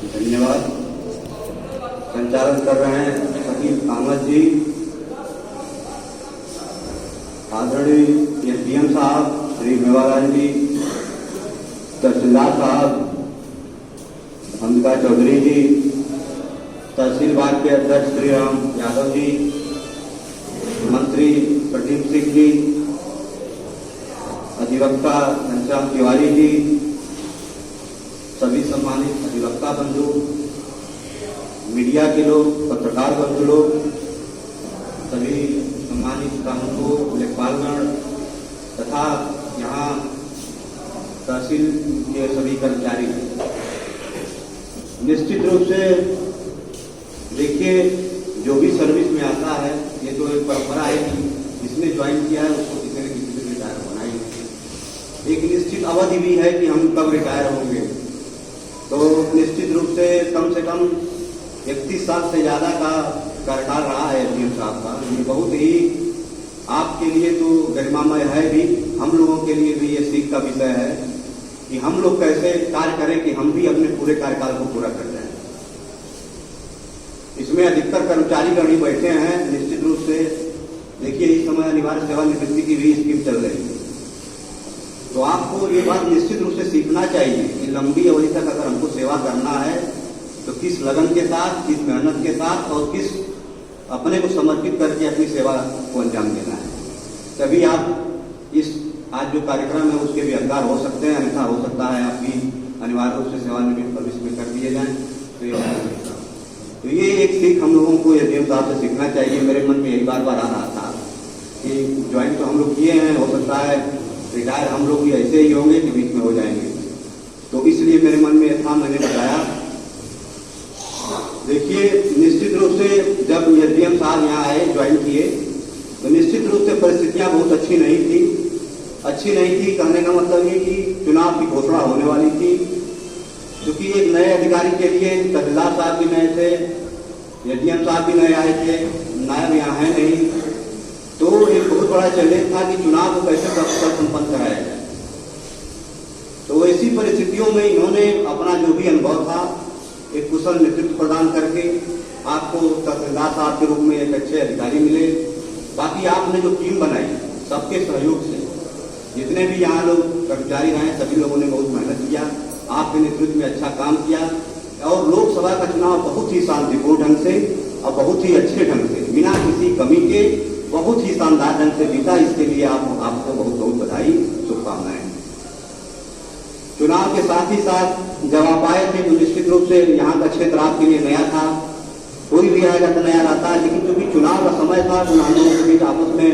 धन्यवाद। संचालन कर रहे हैं शकील अहमद जी, आदरणीय एसडीएम साहब श्री मेवालाल जी, तहसीलदार साहब अंबिका चौधरी जी, तहसील बाग के अध्यक्ष श्री राम यादव जी, मंत्री प्रदीप सिंह जी, अधिवक्ता घनश्याम तिवारी जी, सभी सम्मानित अधिवक्ता बंधु, मीडिया के लोग, पत्रकार बंधु लोग, सभी सम्मानित कानूनगो, लेखपालगण तथा यहाँ तहसील के सभी कर्मचारी। निश्चित रूप से देखिए, जो भी सर्विस में आता है, ये तो एक परंपरा है कि जिसने ज्वाइन किया है उसको किसी न किसी से रिटायर होना ही है। एक निश्चित अवधि भी है कि हम कब रिटायर होंगे, तो निश्चित रूप से कम 31 साल से ज्यादा का कार्यकाल रहा है एसडीएम साहब का। ये बहुत ही आपके लिए तो गरिमामय है भी, हम लोगों के लिए भी ये सीख का विषय है कि हम लोग कैसे कार्य करें कि हम भी अपने पूरे कार्यकाल को पूरा कर जाएं। इसमें अधिकतर कर्मचारीगण ही बैठे हैं। निश्चित रूप से देखिए, इस समय अनिवार्य सेवानिवृत्ति की भी स्कीम चल रही है, तो आपको ये बात निश्चित रूप से सीखना चाहिए कि लंबी अवधि तक अगर हमको सेवा करना है तो किस लगन के साथ, किस मेहनत के साथ और किस अपने को समर्पित करके अपनी सेवा को अंजाम देना है। तभी आप इस आज जो कार्यक्रम है उसके भी हकदार हो सकते हैं, अन्यथा हो सकता है आपकी अनिवार्य रूप से सेवानिवृत्ति भविष्य में कर दिए जाएं। तो ये एक सीख हम लोगों को एसडीएम साहब से सीखना चाहिए। मेरे मन में यही बार बार आ रहा था कि ज्वाइन तो हम लोग किए हैं, हो सकता है रिटायर हम लोग भी ऐसे ही होंगे कि बीच में हो जाएंगे, तो इसलिए मेरे मन में था, मैंने बताया। देखिए, निश्चित रूप से जब एसडीएम साहब यहाँ आए, ज्वाइन किए, तो निश्चित रूप से परिस्थितियां बहुत अच्छी नहीं थी। कहने का मतलब ये कि चुनाव की घोषणा होने वाली थी, क्योंकि एक नए अधिकारी के लिए तहसीलदार साहब भी नए थे, एसडीएम साहब भी नए आए थे, नायब यहाँ है नहीं, तो एक बहुत बड़ा चैलेंज था कि चुनाव को कैसे सफल संपन्न कराया जाए। तो ऐसी परिस्थितियों में इन्होंने अपना जो भी अनुभव था, एक कुशल नेतृत्व प्रदान करके आपको तहसीलदार साहब के रूप में एक अच्छे अधिकारी मिले। बाकी आपने जो टीम बनाई सबके सहयोग से, जितने भी यहाँ लोग कर्मचारी रहे, सभी लोगों ने बहुत मेहनत किया, आपके नेतृत्व में अच्छा काम किया और लोकसभा का चुनाव बहुत ही शांतिपूर्ण ढंग से और बहुत ही अच्छे ढंग से, बिना किसी कमी के बहुत ही शानदार ढंग से बीता। इसके लिए आपको बहुत बहुत बधाई, शुभकामनाएं। चुनाव के साथ ही साथ जब आप आए थे तो निश्चित रूप से यहाँ का क्षेत्र आपके लिए नया था, कोई भी आएगा तो नया रहता है, लेकिन चूंकि चुनाव का समय था तो हम लोगों के बीच आपस में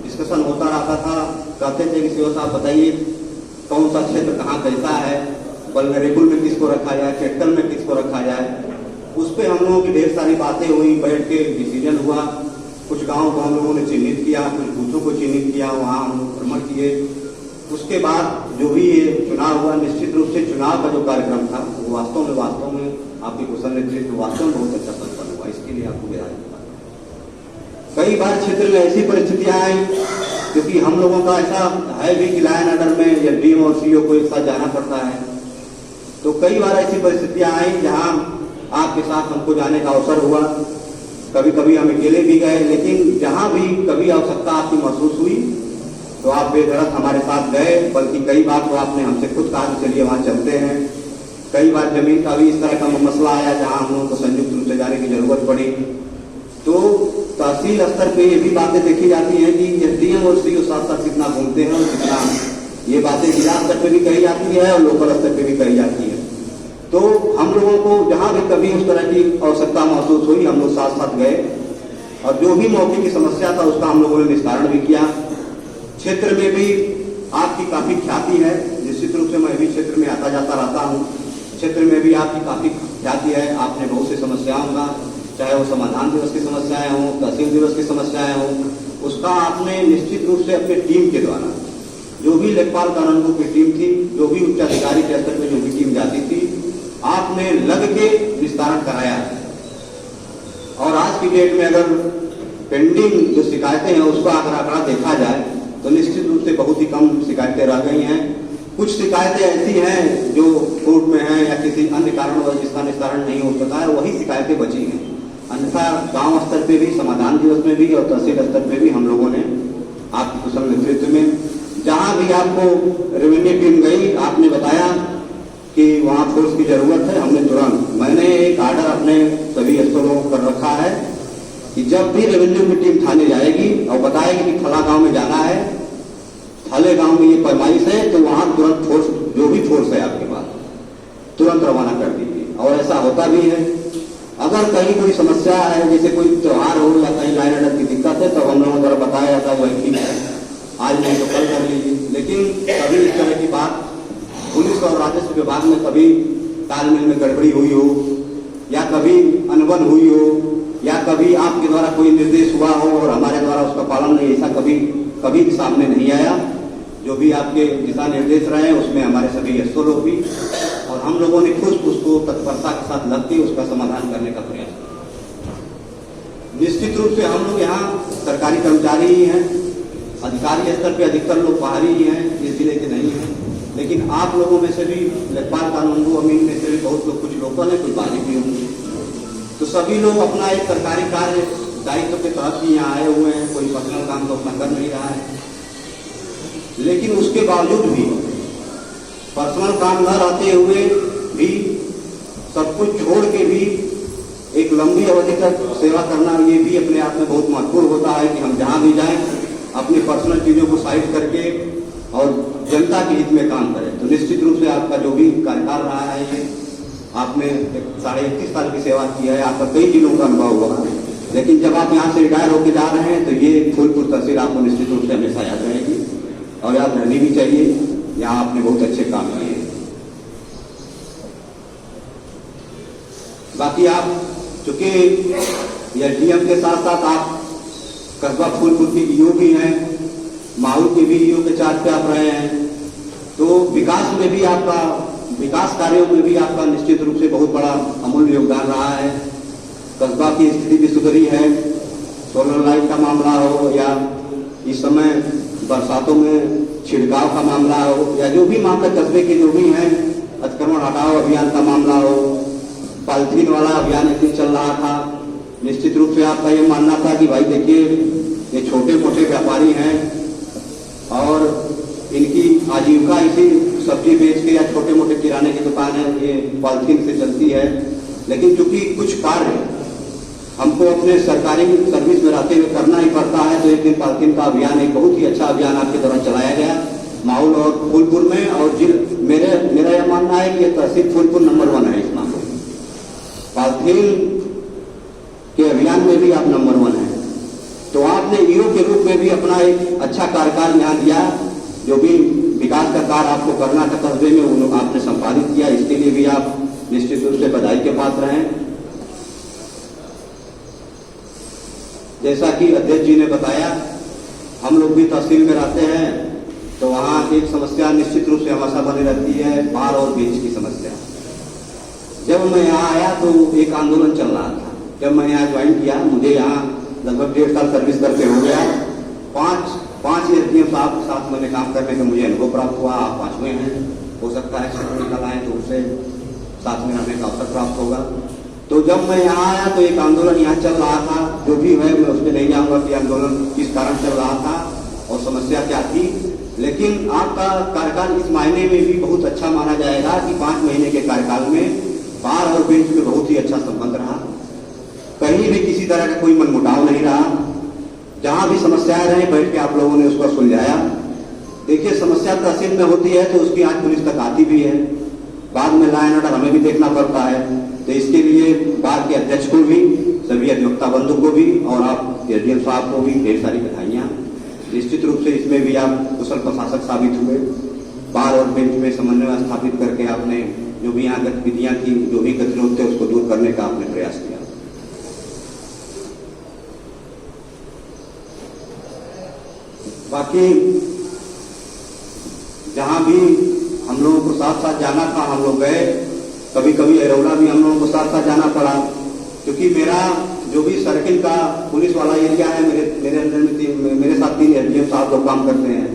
डिस्कशन होता रहता था। कहते थे कि सीओ साहब बताइए कौन सा क्षेत्र कहाँ कैसा है, वल्नरेबल में किसको रखा जाए, क्रिटिकल में किसको रखा जाए। उस पर हम लोगों की ढेर सारी बातें हुई, बैठ के डिसीजन हुआ। कुछ गाँव को हम लोगों ने चिन्हित किया, कुछ बूथों को चिन्हित किया, वहाँ हम लोग भ्रमण किए। उसके बाद जो भी ये चुनाव हुआ, निश्चित रूप से चुनाव का जो कार्यक्रम था वो वास्तव में आपके कुशल नेतृत्व वास्तव में बहुत अच्छा संपन्न हुआ। इसके लिए आपको बधाई। कई बार क्षेत्र में ऐसी परिस्थितियां आई, क्योंकि हम लोगों का ऐसा है भी कि लाइन ऑर्डर में एसडीएम और सीओ को एक साथ जाना पड़ता है, तो कई बार ऐसी परिस्थितियां आई जहां आपके साथ हमको जाने का अवसर हुआ। कभी कभी हम अकेले भी गए, लेकिन जहां भी कभी आवश्यकता आपकी महसूस हुई तो आप बेधड़क हमारे साथ गए। बल्कि कई बार तो आपने हमसे खुद कहा कि चलिए वहां चलते हैं। कई बार जमीन का भी इस तरह का मसला आया जहां हम लोगों को संयुक्त रूप से जाने की जरूरत पड़ी। तो तहसील स्तर पे ये भी बातें देखी जाती हैं कि एसडीएम और सीओ साथ साथ कितना घूमते हैं और कितना ये बातें जिला स्तर पे भी कही जाती है और लोकल स्तर पे भी कही जाती है। तो हम लोगों को जहां भी कभी उस तरह की आवश्यकता महसूस हुई, हम लोग साथ साथ गए और जो भी मौके की समस्या था उसका हम लोगों ने निस्तारण भी किया। क्षेत्र में भी आपकी काफी ख्याति है, निश्चित रूप से मैं भी क्षेत्र में आता जाता रहता हूँ। क्षेत्र में भी आपकी काफी ख्याति है, आपने बहुत सी समस्याओं का, चाहे वो समाधान दिवस की समस्याएं हों, तहसील दिवस की समस्याएं हों, उसका आपने निश्चित रूप से अपने टीम के द्वारा, जो भी लेखपाल कानूनगो की टीम थी, जो भी उच्च अधिकारी के स्तर पर जो भी टीम जाती थी, आपने लग के निस्तारण कराया। और आज की डेट में अगर पेंडिंग जो शिकायतें हैं उसका अगर आंकड़ा देखा जाए तो निश्चित रूप से बहुत ही कम शिकायतें रह गई हैं। कुछ शिकायतें ऐसी हैं जो कोर्ट में हैं या किसी अन्य कारणवश जिसका निस्तारण नहीं हो सका है, वही शिकायतें बची हैं। अन्यथा गांव स्तर पे भी, समाधान दिवस में भी और तहसील स्तर पे भी हम लोगों ने आपके कुशल नेतृत्व में जहां भी आपको रेवेन्यू टीम गई, आपने बताया कि वहां फोर्स की जरूरत है, हमने तुरंत, मैंने एक आर्डर अपने सभी एसओ को कर रखा है कि जब भी रेवेन्यू की टीम थाने जाएगी और बताएगी कि फला गांव में जाना है, फले गांव में ये पैमाइश है, तो वहां तुरंत फोर्स, जो भी फोर्स है आपके पास, तुरंत रवाना कर दीजिए। और ऐसा होता भी है। अगर कहीं कोई समस्या है, जैसे कोई त्योहार हो या कहीं लाइन अटक की दिक्कत है, तो हम लोगों द्वारा बताया जाता है वही ठीक है, आज नहीं तो कल कर लीजिए। लेकिन कभी इस तरह की बात पुलिस और राजस्व विभाग में कभी तालमेल में गड़बड़ी हुई हो, या कभी अनबन हुई हो, या कभी आपके द्वारा कोई निर्देश हुआ हो और हमारे द्वारा उसका पालन नहीं, ऐसा कभी सामने नहीं आया। जो भी आपके दिशा निर्देश रहे हैं उसमें हमारे सभी एसओ लोग भी और हम लोगों ने खुद उसको तत्परता के साथ लग के उसका समाधान करने का प्रयास किया। निश्चित रूप से हम लोग यहाँ सरकारी कर्मचारी ही हैं, अधिकारी स्तर पे अधिकतर लोग बाहरी ही हैं, इस जिले के नहीं हैं, लेकिन आप लोगों में से भी, लेखपाल कानून अमीन में से भी बहुत लोग, कुछ लोकल है, कुछ बाहरी भी होंगे। तो सभी लोग अपना एक सरकारी कार्य दायित्व के तहत ही यहाँ आए हुए हैं, कोई पर्सनल काम तो अपना कर नहीं रहा है। लेकिन उसके बावजूद भी पर्सनल काम न रहते हुए भी सब कुछ छोड़ के भी एक लंबी अवधि तक सेवा करना, ये भी अपने आप में बहुत महत्वपूर्ण होता है कि हम जहां भी जाएं अपनी पर्सनल चीजों को साइड करके और जनता के हित में काम करें। तो निश्चित रूप से आपका जो भी कार्यकाल रहा है, ये आपने 31.5 साल की सेवा की है, आपका कई जिलों का अनुभव हुआ, लेकिन जब आप यहाँ से रिटायर होकर जा रहे हैं तो ये फूलपुर तहसील आपको निश्चित रूप से हमेशा याद रहेगी और याद रहनी भी चाहिए। यहाँ आपने बहुत अच्छे काम किए। बाकी आप चूंकि एसडीएम के साथ साथ आप कस्बा फूलपुर की ईओ भी हैं, माहौल के भी ईओ के चार्ज पे आप रहे हैं, तो विकास में भी आपका, विकास कार्यों में भी आपका निश्चित रूप से बहुत बड़ा अमूल्य योगदान रहा है। कस्बा की स्थिति भी सुधरी है, सोलर लाइट का मामला हो या इस समय बरसातों में छिड़काव का मामला हो या जो भी मामला कस्बे के जो भी हैं, अतिक्रमण हटाओ अभियान का मामला हो, पॉलिथीन वाला अभियान एक दिन चल रहा था। निश्चित रूप से आपका ये मानना था कि भाई देखिए ये छोटे मोटे व्यापारी हैं और इनकी आजीविका इसी सब्जी बेच के या छोटे मोटे किराने की दुकान है, ये पॉलिथीन से चलती है। लेकिन चूंकि कुछ कार्य हमको अपने सरकारी सर्विस में रहते हुए करना ही पड़ता है, तो एक दिन पॉलिथीन का अभियान, एक बहुत ही अच्छा अभियान आपके द्वारा चलाया गया माहौल और फूलपुर में। और मेरा यह मानना है कि तहसील फूलपुर नंबर 1 है इस मामले में, पॉलिथीन के अभियान में भी आप नंबर 1 है। तो आपने ईओ के रूप में भी अपना एक अच्छा कार्यकाल यहाँ दिया, जो भी विकास का कार्य आपको करना था कस्बे में वो आपने संपादित किया, इसके लिए भी आप निश्चित रूप से बधाई के पात्र हैं। जैसा कि अध्यक्ष जी ने बताया, हम लोग भी तहसील में रहते हैं तो वहाँ एक समस्या निश्चित रूप से हमेशा बनी रहती है, बार और बेंच की समस्या। जब मैं यहाँ आया तो एक आंदोलन चल रहा था। जब मैं यहाँ ज्वाइन किया, मुझे यहाँ लगभग 1.5 साल सर्विस करके हो गया। पांच एसडीएम साहब के साथ मैंने काम करने का मुझे अनुभव प्राप्त हुआ। आप 5वें हैं, हो सकता है क्षेत्र निकल आए तो उससे साथ में रहने का अवसर प्राप्त होगा। तो जब मैं यहाँ आया तो एक आंदोलन यहाँ चल रहा था, जो भी है मैं उसमें नहीं जाऊंगा कि आंदोलन किस कारण चल रहा था और समस्या क्या थी, लेकिन आपका कार्यकाल इस मायने में भी बहुत अच्छा माना जाएगा कि 5 महीने के कार्यकाल में बार और बेंच में बहुत ही अच्छा संबंध रहा, कहीं भी किसी तरह का कोई मनमुटाव नहीं रहा। जहां भी समस्याएं रही बैठ के आप लोगों ने उसको सुलझाया। देखिए समस्या तहसील में होती है तो उसकी आज पुलिस तक आती भी है, बाद में लाइन ऑर्डर हमें भी देखना पड़ता है। तो इसके लिए बार के अध्यक्ष को भी, सभी अधिवक्ता बंधु को भी और आप एसडीएम साहब को भी ढेर सारी बधाइयां। निश्चित रूप से इसमें भी आप कुशल प्रशासक साबित हुए। बार और बेंच में समन्वय स्थापित करके आपने जो भी यहाँ गतिविधियां थी, जो भी गतिरोध थे उसको दूर करने का आपने प्रयास किया। बाकी जहां भी हम लोगों को साथ साथ जाना था हम लोग गए, कभी कभी एरौला भी हम लोगों को साथ साथ जाना पड़ा, क्योंकि मेरा जो भी सर्किल का पुलिस वाला एरिया है, मेरे अंदर में मेरे साथ 3 एसडीएम साहब लोग काम करते हैं।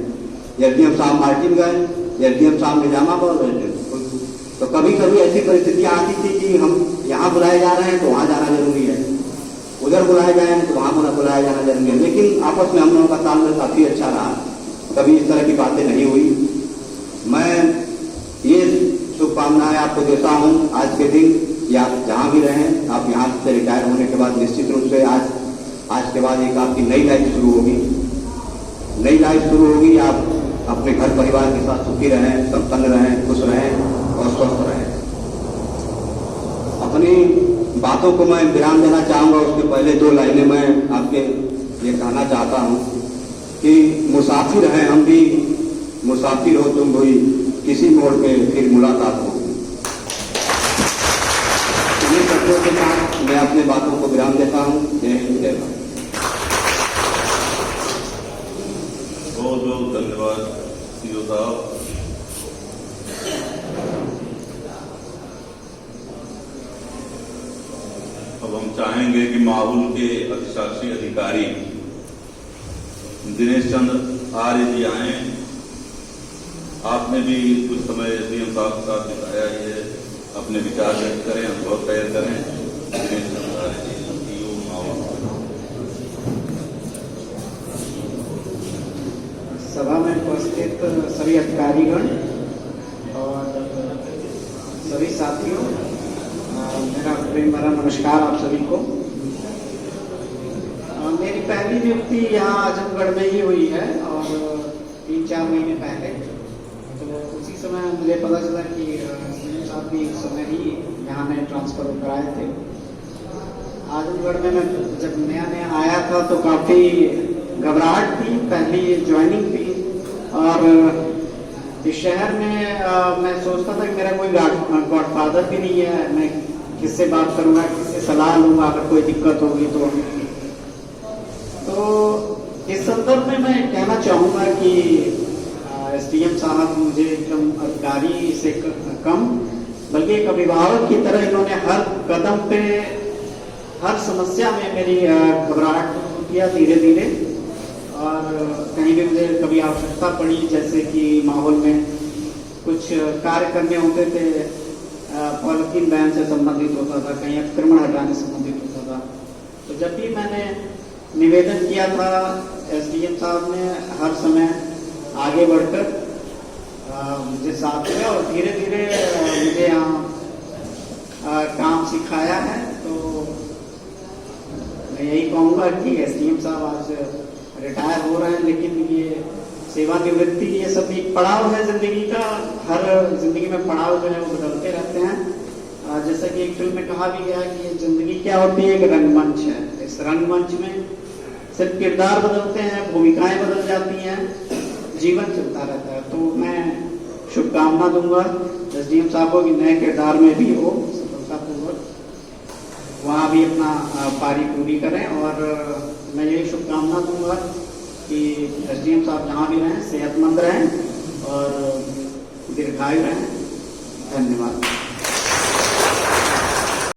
एसडीएम साहब मार्टिन गए, एसडीएम साहब निजामा पर, तो कभी कभी ऐसी परिस्थितियां आती थी कि हम यहाँ बुलाए जा रहे हैं तो वहाँ जाना जरूरी है, उधर बुलाए जाए तो वहाँ बुलाया जाना जरूरी है, लेकिन आपस में हम लोगों का तालमेल काफी अच्छा रहा, कभी इस तरह की बातें नहीं हुई। मैं ये शुभकामनाएं आपको देता हूँ आज के दिन कि आप जहाँ भी रहें, आप यहाँ से रिटायर होने के बाद निश्चित रूप से आज के बाद एक आपकी नई लाइफ शुरू होगी, नई लाइफ शुरू होगी। आप अपने घर परिवार के साथ सुखी रहें, संपन्न रहें, खुश रहें और स्वस्थ रहें। अपनी बातों को मैं विराम देना चाहूंगा, उसके पहले 2 लाइनें मैं आपके ये कहना चाहता हूं कि मुसाफिर हैं हम भी, मुसाफिर हो तुम भी, किसी मोड़ पे फिर मुलाकात होगी। ये शब्दों के साथ मैं अपने बातों को विराम देता हूं। जय हिंद, जय भारत। बहुत बहुत धन्यवाद सीओ साहब। अब हम चाहेंगे कि माहौल के अधिशासी अधिकारी दिनेश चंद्र आर्य जी आए। आपने भी कुछ समय एसडीएम साहब के साथ बिताया ही है, अपने विचार व्यक्त करें, अनुभव शेयर करें। दिनेश चंद्र आर्य जी, सीईओ माहौल। सभा में उपस्थित सभी अधिकारीगण और सभी साथियों, मेरा प्रेम भरा नमस्कार आप सभी को। मेरी पहली नियुक्ति यहाँ आजमगढ़ में ही हुई है और 3-4 महीने पहले, तो उसी समय मुझे पता चला कि सीएम साहब भी उस समय ही यहाँ में ट्रांसफर कराए थे। आजमगढ़ में मैं जब नया आया था तो काफ़ी घबराहट थी, पहली ज्वाइनिंग थी और इस शहर में मैं सोचता था कि मेरा कोई गॉडफादर भी नहीं है, मैं किससे बात करूंगा, किससे सलाह लूंगा अगर कोई दिक्कत होगी तो इस संदर्भ में मैं कहना चाहूंगा कि एसडीएम साहब मुझे एकदम अधिकारी से कम बल्कि एक अभिभावक की तरह इन्होंने हर कदम पे, हर समस्या में मेरी घबराहट दूर किया धीरे धीरे। और कहीं भी मुझे कभी आवश्यकता पड़ी, जैसे कि माहौल में कुछ कार्य करने होते थे, पॉलिथीन बैन से संबंधित होता था, कहीं अतिक्रमण हटाने से संबंधित होता था, तो जब भी मैंने निवेदन किया था एसडीएम साहब ने हर समय आगे बढ़कर मुझे साथ दिया और धीरे धीरे मुझे यहाँ काम सिखाया है। तो मैं यही कहूँगा कि एसडीएम साहब आज रिटायर हो रहे हैं, लेकिन ये सेवानिवृत्ति ये सब एक पड़ाव है जिंदगी का। हर जिंदगी में पड़ाव जो है वो बदलते रहते हैं। जैसा कि एक फिल्म में कहा भी गया है कि ये जिंदगी क्या होती है, एक रंगमंच है। इस रंगमंच में सिर्फ किरदार बदलते हैं, भूमिकाएं बदल जाती हैं, जीवन चलता रहता है। तो मैं शुभकामना दूंगा एसडीएम साहब को कि नए किरदार में भी वो सफलतापूर्वक वहाँ भी अपना पारी पूरी करें। और मैं यही शुभकामना दूंगा कि एसडीएम साहब जहाँ भी रहें सेहतमंद रहें और दीर्घायु रहें। धन्यवाद।